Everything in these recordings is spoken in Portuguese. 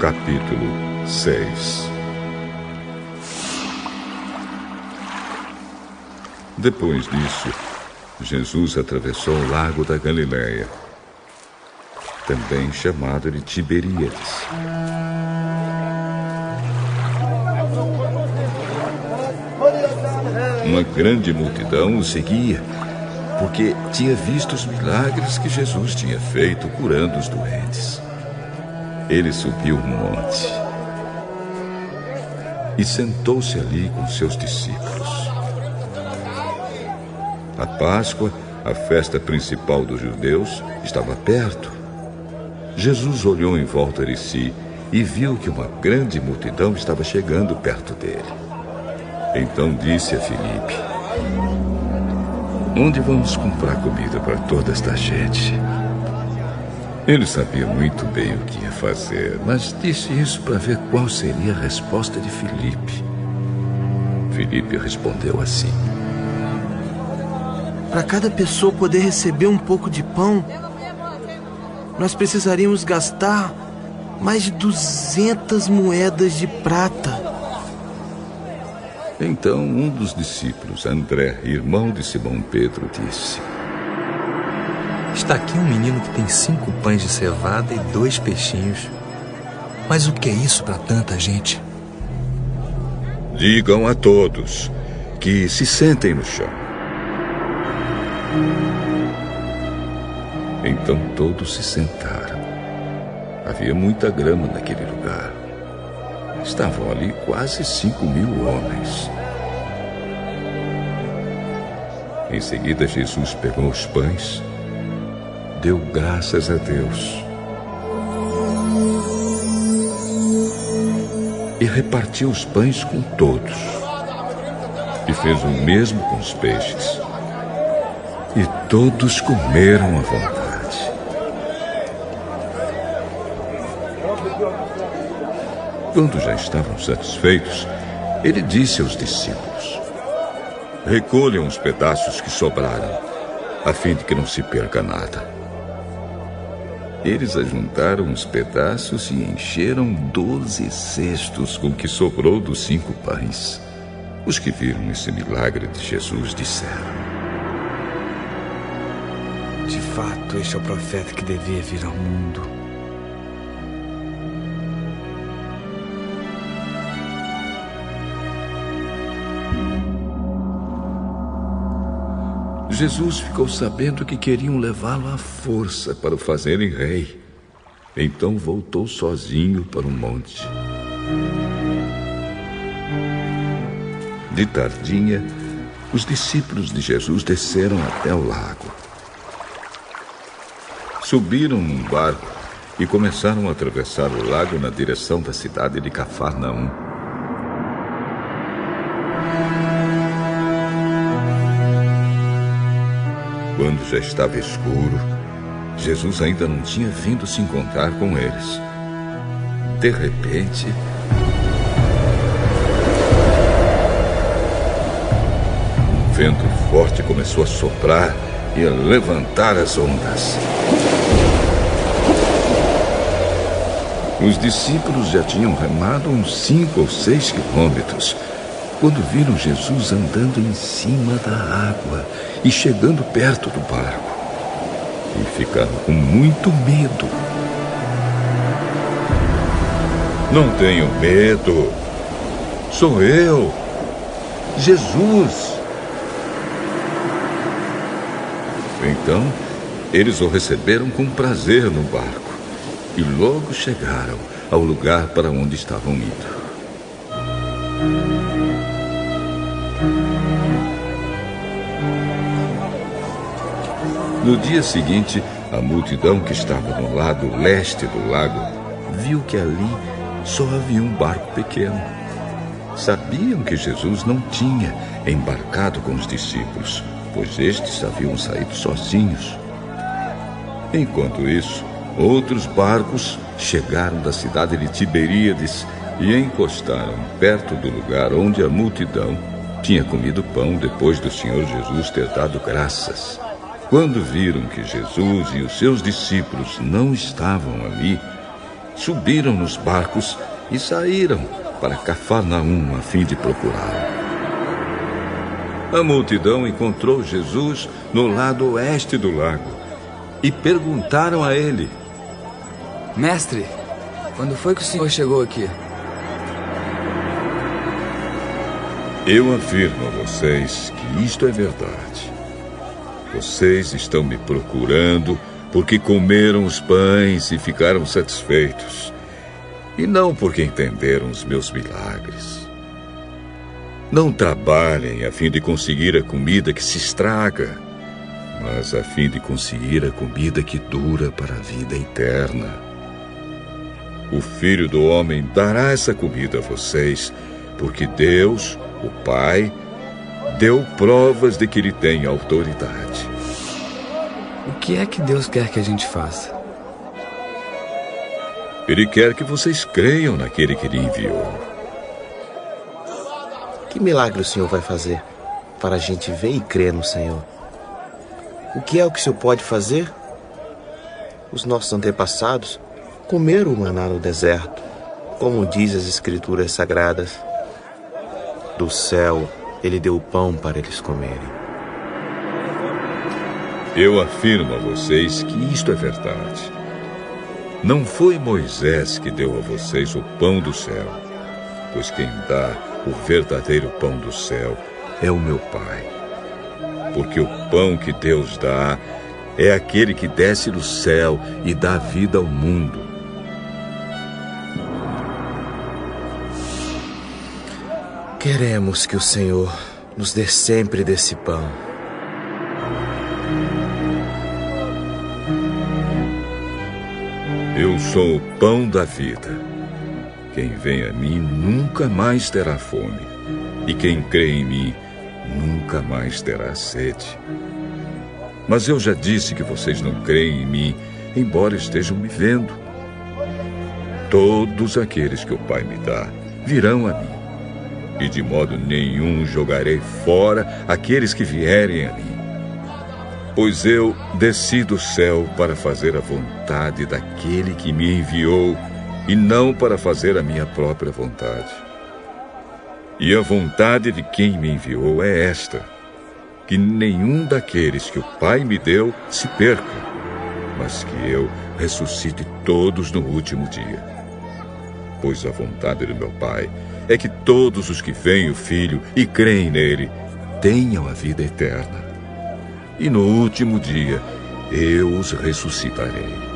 Capítulo 6. Depois disso, Jesus atravessou o lago da Galileia, também chamado de Tiberíades. Uma grande multidão o seguia, porque tinha visto os milagres que Jesus tinha feito curando os doentes. Ele subiu um monte e sentou-se ali com seus discípulos. A Páscoa, a festa principal dos judeus, estava perto. Jesus olhou em volta de si e viu que uma grande multidão estava chegando perto dele. Então disse a Filipe: "Onde vamos comprar comida para toda esta gente?" Ele sabia muito bem o que ia fazer, mas disse isso para ver qual seria a resposta de Filipe. Filipe respondeu assim: "Para cada pessoa poder receber um pouco de pão, nós precisaríamos gastar mais de 200 moedas de prata." Então um dos discípulos, André, irmão de Simão Pedro, disse: "Está aqui um menino que tem 5 pães de cevada e 2 peixinhos. Mas o que é isso para tanta gente?" "Digam a todos que se sentem no chão." Então todos se sentaram. Havia muita grama naquele lugar. Estavam ali quase 5.000 homens. Em seguida, Jesus pegou os pães, deu graças a Deus e repartiu os pães com todos. E fez o mesmo com os peixes. E todos comeram à vontade. Quando já estavam satisfeitos, ele disse aos discípulos: "Recolham os pedaços que sobraram, a fim de que não se perca nada." Eles ajuntaram os pedaços e encheram 12 cestos com o que sobrou dos 5 pães. Os que viram esse milagre de Jesus disseram: "De fato, este é o profeta que devia vir ao mundo." Jesus ficou sabendo que queriam levá-lo à força para o fazerem rei. Então voltou sozinho para o monte. De tardinha, os discípulos de Jesus desceram até o lago. Subiram num barco e começaram a atravessar o lago na direção da cidade de Cafarnaum. Quando já estava escuro, Jesus ainda não tinha vindo se encontrar com eles. De repente, um vento forte começou a soprar e a levantar as ondas. Os discípulos já tinham remado uns 5 ou 6 quilômetros quando viram Jesus andando em cima da água e chegando perto do barco. E ficaram com muito medo. "Não tenham medo. Sou eu, Jesus." Então, eles o receberam com prazer no barco e logo chegaram ao lugar para onde estavam indo. No dia seguinte, a multidão que estava no lado leste do lago viu que ali só havia um barco pequeno. Sabiam que Jesus não tinha embarcado com os discípulos, pois estes haviam saído sozinhos. Enquanto isso, outros barcos chegaram da cidade de Tiberíades e encostaram perto do lugar onde a multidão tinha comido pão depois do Senhor Jesus ter dado graças. Quando viram que Jesus e os seus discípulos não estavam ali, subiram nos barcos e saíram para Cafarnaum a fim de procurá-lo. A multidão encontrou Jesus no lado oeste do lago e perguntaram a ele: Mestre, quando foi que o senhor chegou aqui? Eu afirmo a vocês que isto é verdade. Vocês estão me procurando porque comeram os pães e ficaram satisfeitos, e não porque entenderam os meus milagres. Não trabalhem a fim de conseguir a comida que se estraga, mas a fim de conseguir a comida que dura para a vida eterna. O Filho do Homem dará essa comida a vocês, porque Deus, o Pai, deu provas de que ele tem autoridade. O que é que Deus quer que a gente faça? Ele quer que vocês creiam naquele que ele enviou. Que milagre o Senhor vai fazer para a gente ver e crer no Senhor? O que é o que o Senhor pode fazer? Os nossos antepassados comeram o maná no deserto, como diz as Escrituras Sagradas. Do céu, ele deu o pão para eles comerem. Eu afirmo a vocês que isto é verdade. Não foi Moisés que deu a vocês o pão do céu, pois quem dá o verdadeiro pão do céu é o meu Pai. Porque o pão que Deus dá é aquele que desce do céu e dá vida ao mundo. Queremos que o Senhor nos dê sempre desse pão. Eu sou o pão da vida. Quem vem a mim nunca mais terá fome, e quem crê em mim nunca mais terá sede. Mas eu já disse que vocês não creem em mim, embora estejam me vendo. Todos aqueles que o Pai me dá virão a mim, e de modo nenhum jogarei fora aqueles que vierem a mim. Pois eu desci do céu para fazer a vontade daquele que me enviou, e não para fazer a minha própria vontade. E a vontade de quem me enviou é esta: que nenhum daqueles que o Pai me deu se perca, mas que eu ressuscite todos no último dia. Pois a vontade do meu Pai é que todos os que veem o Filho e creem nele tenham a vida eterna. E no último dia eu os ressuscitarei.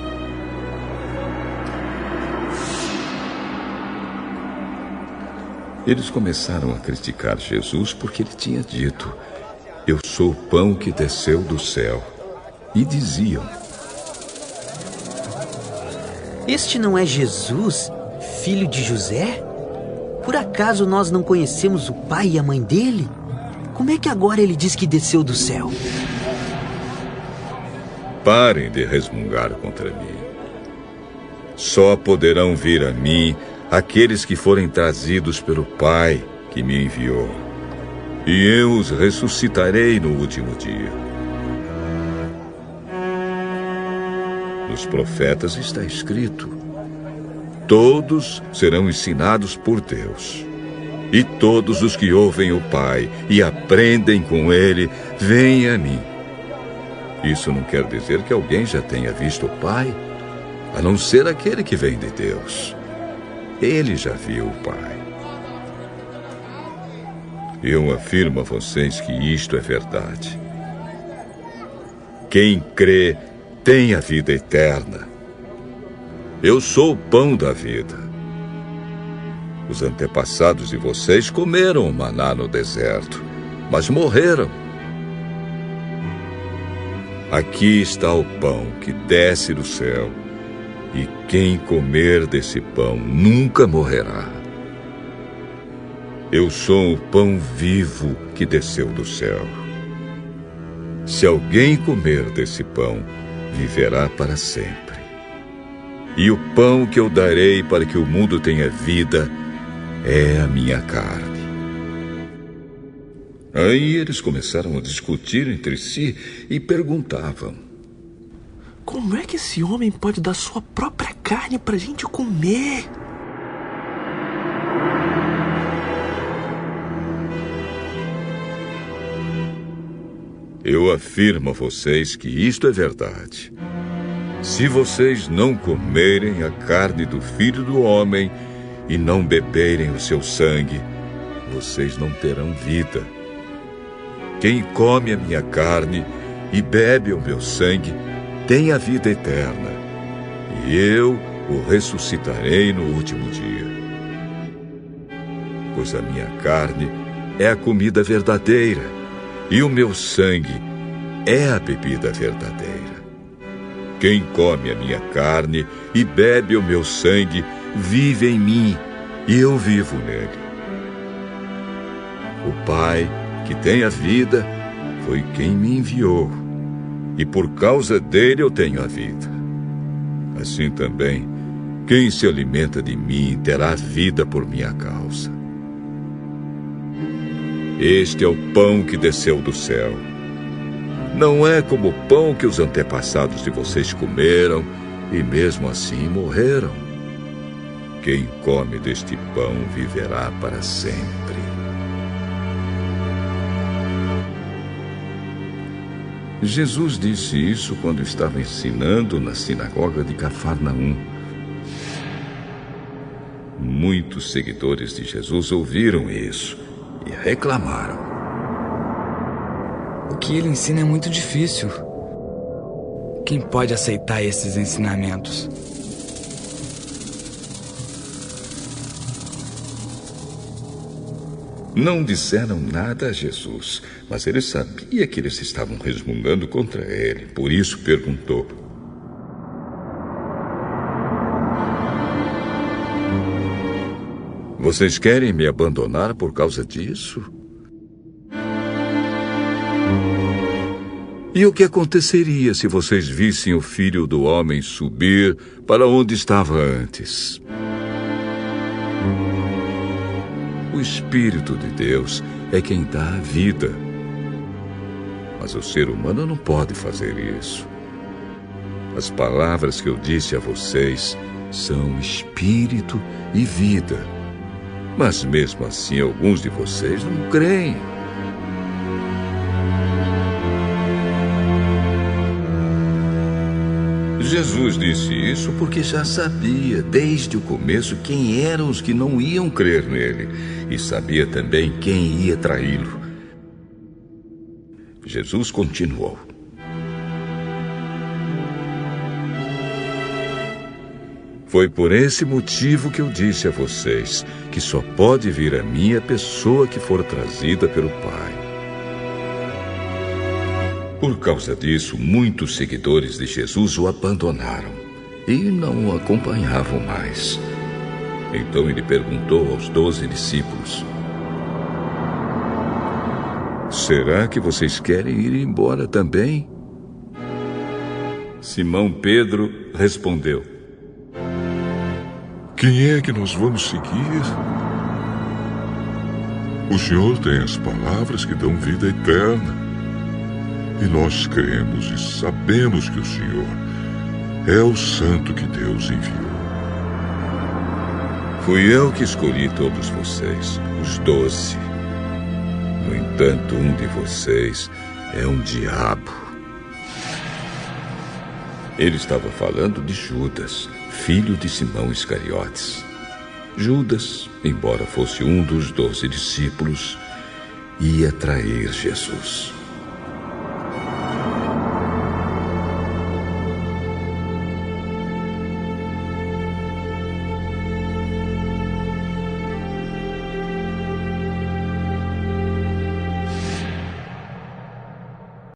Eles começaram a criticar Jesus porque ele tinha dito: eu sou o pão que desceu do céu. E diziam: este não é Jesus, filho de José? Por acaso nós não conhecemos o pai e a mãe dele? Como é que agora ele diz que desceu do céu? Parem de resmungar contra mim. Só poderão vir a mim aqueles que forem trazidos pelo Pai que me enviou, e eu os ressuscitarei no último dia. Nos profetas está escrito: todos serão ensinados por Deus, e todos os que ouvem o Pai e aprendem com ele, vêm a mim. Isso não quer dizer que alguém já tenha visto o Pai, a não ser aquele que vem de Deus. Ele já viu o Pai. Eu afirmo a vocês que isto é verdade. Quem crê tem a vida eterna. Eu sou o pão da vida. Os antepassados de vocês comeram o maná no deserto, mas morreram. Aqui está o pão que desce do céu, e quem comer desse pão nunca morrerá. Eu sou o pão vivo que desceu do céu. Se alguém comer desse pão, viverá para sempre. E o pão que eu darei para que o mundo tenha vida é a minha carne. Aí eles começaram a discutir entre si e perguntavam: Como é que esse homem pode dar sua própria carne pra gente comer? Eu afirmo a vocês que isto é verdade. Se vocês não comerem a carne do Filho do Homem e não beberem o seu sangue, vocês não terão vida. Quem come a minha carne e bebe o meu sangue tem a vida eterna, e eu o ressuscitarei no último dia. Pois a minha carne é a comida verdadeira, e o meu sangue é a bebida verdadeira. Quem come a minha carne e bebe o meu sangue vive em mim, e eu vivo nele. O Pai, que tem a vida, foi quem me enviou, e por causa dele eu tenho a vida. Assim também, quem se alimenta de mim terá vida por minha causa. Este é o pão que desceu do céu. Não é como o pão que os antepassados de vocês comeram e mesmo assim morreram. Quem come deste pão viverá para sempre. Jesus disse isso quando estava ensinando na sinagoga de Cafarnaum. Muitos seguidores de Jesus ouviram isso e reclamaram. O que ele ensina é muito difícil. Quem pode aceitar esses ensinamentos? Não disseram nada a Jesus, mas ele sabia que eles estavam resmungando contra ele. Por isso perguntou: vocês querem me abandonar por causa disso? E o que aconteceria se vocês vissem o Filho do Homem subir para onde estava antes? O Espírito de Deus é quem dá a vida. Mas o ser humano não pode fazer isso. As palavras que eu disse a vocês são espírito e vida. Mas mesmo assim, alguns de vocês não creem. Jesus disse isso porque já sabia desde o começo quem eram os que não iam crer nele e sabia também quem ia traí-lo. Jesus continuou: foi por esse motivo que eu disse a vocês que só pode vir a mim a pessoa que for trazida pelo Pai. Por causa disso, muitos seguidores de Jesus o abandonaram e não o acompanhavam mais. Então ele perguntou aos 12 discípulos: será que vocês querem ir embora também? Simão Pedro respondeu: quem é que nós vamos seguir? O Senhor tem as palavras que dão vida eterna. E nós cremos e sabemos que o Senhor é o Santo que Deus enviou. Fui eu que escolhi todos vocês, os 12. No entanto, um de vocês é um diabo. Ele estava falando de Judas, filho de Simão Iscariotes. Judas, embora fosse um dos 12 discípulos, ia trair Jesus.